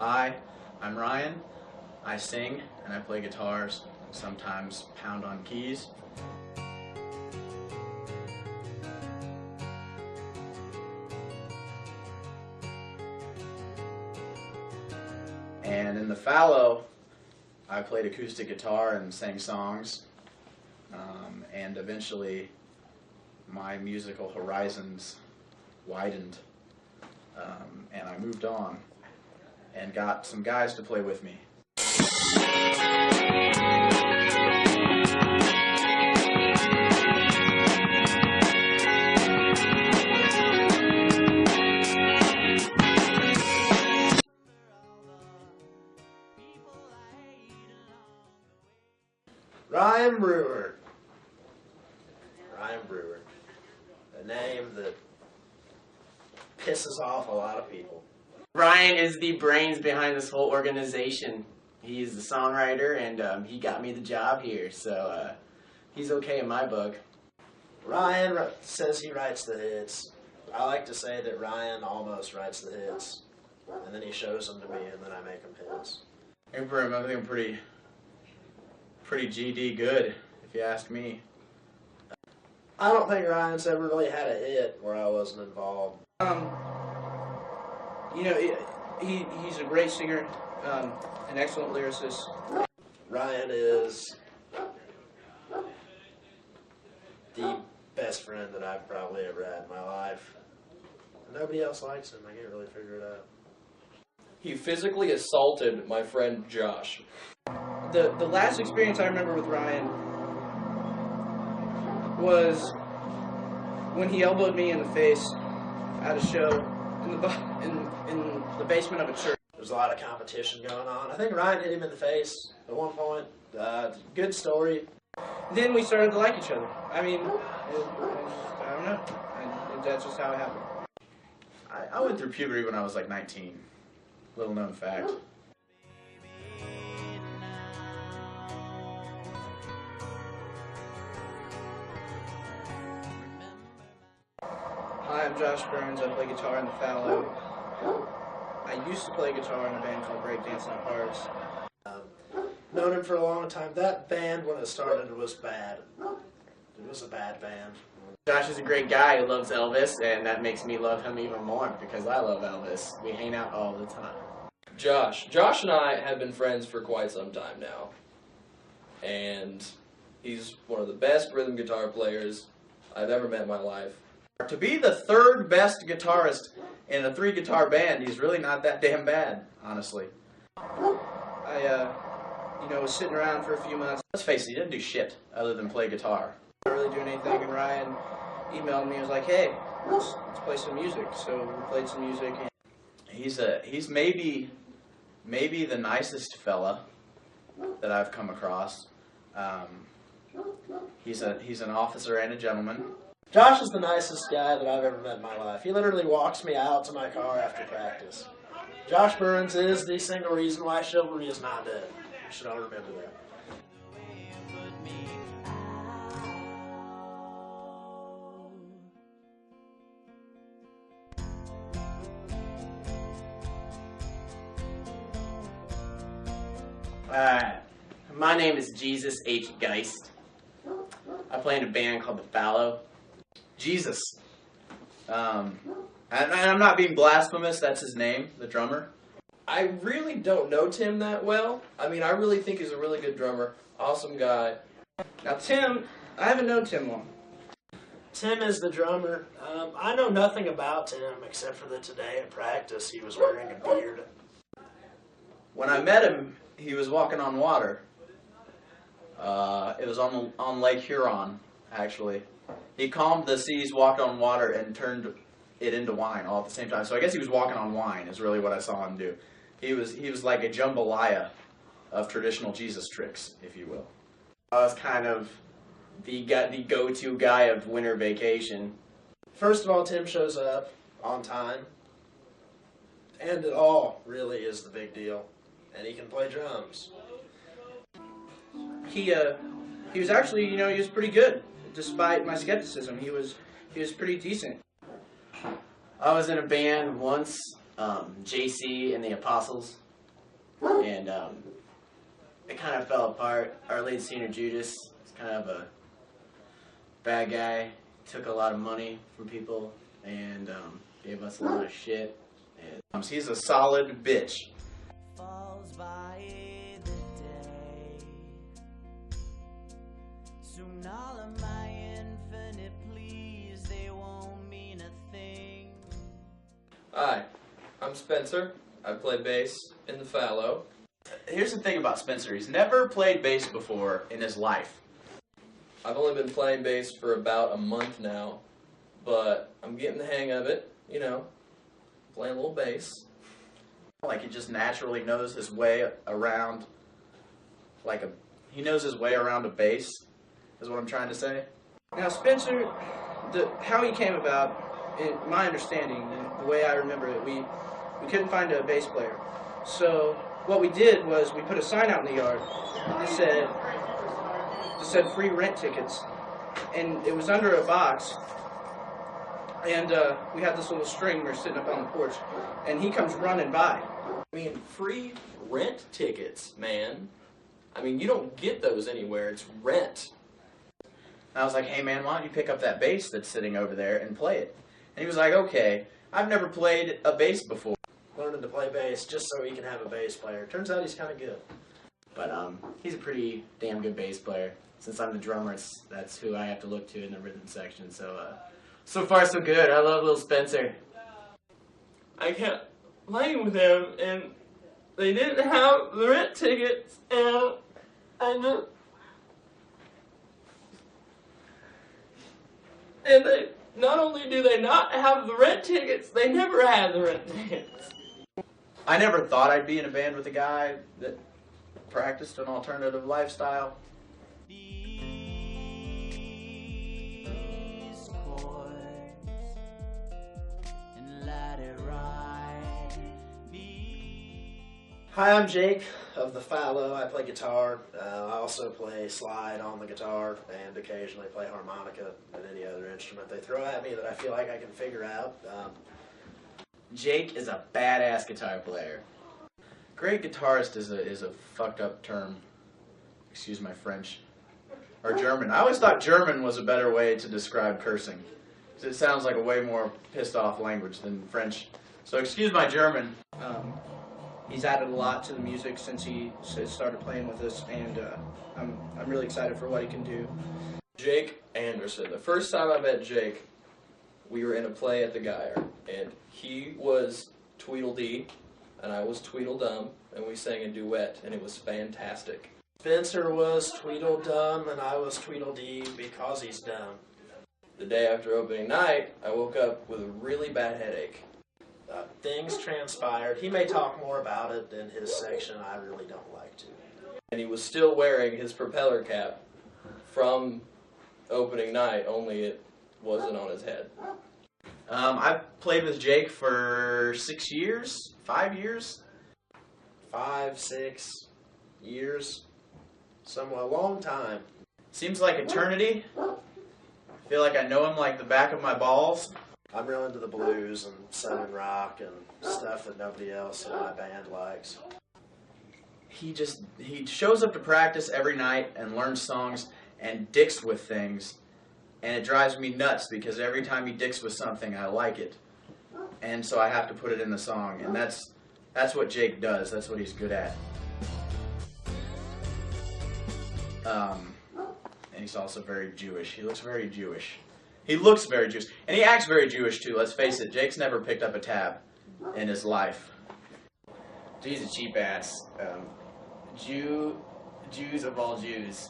Hi, I'm Ryan. I sing and I play guitars, sometimes pound on keys. And in the fallow, I played acoustic guitar and sang songs, and eventually my musical horizons widened, and I moved on and got some guys to play with me. Ryan Brewer. Ryan Brewer. A name that pisses off a lot of people. Ryan is the brains behind this whole organization. He's the songwriter, and he got me the job here, so he's okay in my book. Ryan says he writes the hits. I like to say that Ryan almost writes the hits, and then he shows them to me, and then I make them hits. I think I'm pretty GD good, if you ask me. I don't think Ryan's ever really had a hit where I wasn't involved. You know, he's a great singer, an excellent lyricist. Ryan is the best friend that I've probably ever had in my life. Nobody else likes him. I can't really figure it out. He physically assaulted my friend Josh. The last experience I remember with Ryan was when he elbowed me in the face at a show in the basement of a church. There's a lot of competition going on. I think Ryan hit him in the face at one point. Good story. Then we started to like each other. I mean, I don't know. That's just how it happened. I went through puberty when I was like 19. Little known fact. Hi, I'm Josh Burns. I play guitar in the fallow. I used to play guitar in a band called Breakdance Not Hearts. Known him for a long time. That band, when it started, was bad. It was a bad band. Josh is a great guy who loves Elvis, and that makes me love him even more because I love Elvis. We hang out all the time. Josh and I have been friends for quite some time now. And he's one of the best rhythm guitar players I've ever met in my life. To be the third best guitarist in a 3-guitar band, he's really not that damn bad, honestly. I was sitting around for a few months. Let's face it, he didn't do shit other than play guitar. Not really doing anything, and Ryan emailed me and was like, "Hey, let's play some music." So we played some music. And He's maybe the nicest fella that I've come across. He's an officer and a gentleman. Josh is the nicest guy that I've ever met in my life. He literally walks me out to my car after practice. Josh Burns is the single reason why chivalry is not dead. You should all remember that. My name is Jesus H. Geist. I play in a band called the Fallow. Jesus. And I'm not being blasphemous, that's his name, the drummer. I really don't know Tim that well. I mean, I really think he's a really good drummer. Awesome guy. now Tim, I haven't known Tim long. Tim is the drummer. I know nothing about Tim except for that today at practice he was wearing a beard. When I met him, he was walking on water. It was on Lake Huron, actually. He calmed the seas, walked on water, and turned it into wine all at the same time. So I guess he was walking on wine is really what I saw him do. He was like a jambalaya of traditional Jesus tricks, if you will. I was kind of the go-to guy of winter vacation. First of all, Tim shows up on time. And it all really is the big deal. And he can play drums. He was actually, he was pretty good, despite my skepticism. He was pretty decent. I was in a band once, JC and the Apostles. and it kind of fell apart. Our lead singer Judas is kind of a bad guy. Took a lot of money from people and gave us a lot of shit. And He's a solid bitch. Falls by the day. Soon all of my infinite pleas, they won't mean a thing. Hi, I'm Spencer. I play bass in the fallow. Here's the thing about Spencer. He's never played bass before in his life. I've only been playing bass for about a month now, but I'm getting the hang of it, you know, playing a little bass. Like he just naturally knows his way around, he knows his way around a bass, is what I'm trying to say. Now, Spencer, how he came about, in my understanding, and the way I remember it, we couldn't find a bass player. So what we did was we put a sign out in the yard that said free rent tickets, and it was under a box. And we had this little string. We were sitting up on the porch, and he comes running by. I mean, free rent tickets, man. I mean, you don't get those anywhere. It's rent. And I was like, hey man, why don't you pick up that bass that's sitting over there and play it? And he was like, okay, I've never played a bass before. Learning to play bass just so he can have a bass player. Turns out he's kind of good. but he's a pretty damn good bass player. Since I'm the drummer, that's who I have to look to in the rhythm section. So far so good. I love little Spencer. I kept playing with them, and they didn't have the rent tickets, and they not only do they not have the rent tickets, they never had the rent tickets. I never thought I'd be in a band with a guy that practiced an alternative lifestyle. These chords and let it ride. Hi, I'm Jake of the Fallow. I play guitar. I also play slide on the guitar and occasionally play harmonica and any other instrument they throw at me that I feel like I can figure out. Jake is a badass guitar player. Great guitarist is a fucked up term. Excuse my French. Or German. I always thought German was a better way to describe cursing. 'Cause it sounds like a way more pissed off language than French. So excuse my German. He's added a lot to the music since he started playing with us, and I'm really excited for what he can do. Jake Anderson. The first time I met Jake, we were in a play at the Geyer, and he was Tweedledee, and I was Tweedledum, and we sang a duet, and it was fantastic. Spencer was Tweedledum and I was Tweedledee because he's dumb. The day after opening night, I woke up with a really bad headache. Things transpired. He may talk more about it in his section. I really don't like to. And he was still wearing his propeller cap from opening night, only it wasn't on his head. I've played with Jake for 6 years, 5 years. 5, 6 years. A long time. Seems like eternity. I feel like I know him like the back of my balls. I'm real into the blues and southern rock and stuff that nobody else in my band likes. He shows up to practice every night and learns songs and dicks with things, and it drives me nuts because every time he dicks with something I like it, and so I have to put it in the song, and that's what Jake does. That's what he's good at. And he's also very Jewish. He looks very Jewish. He looks very Jewish. And he acts very Jewish, too. Let's face it, Jake's never picked up a tab in his life. He's a cheap ass. Jews of all Jews.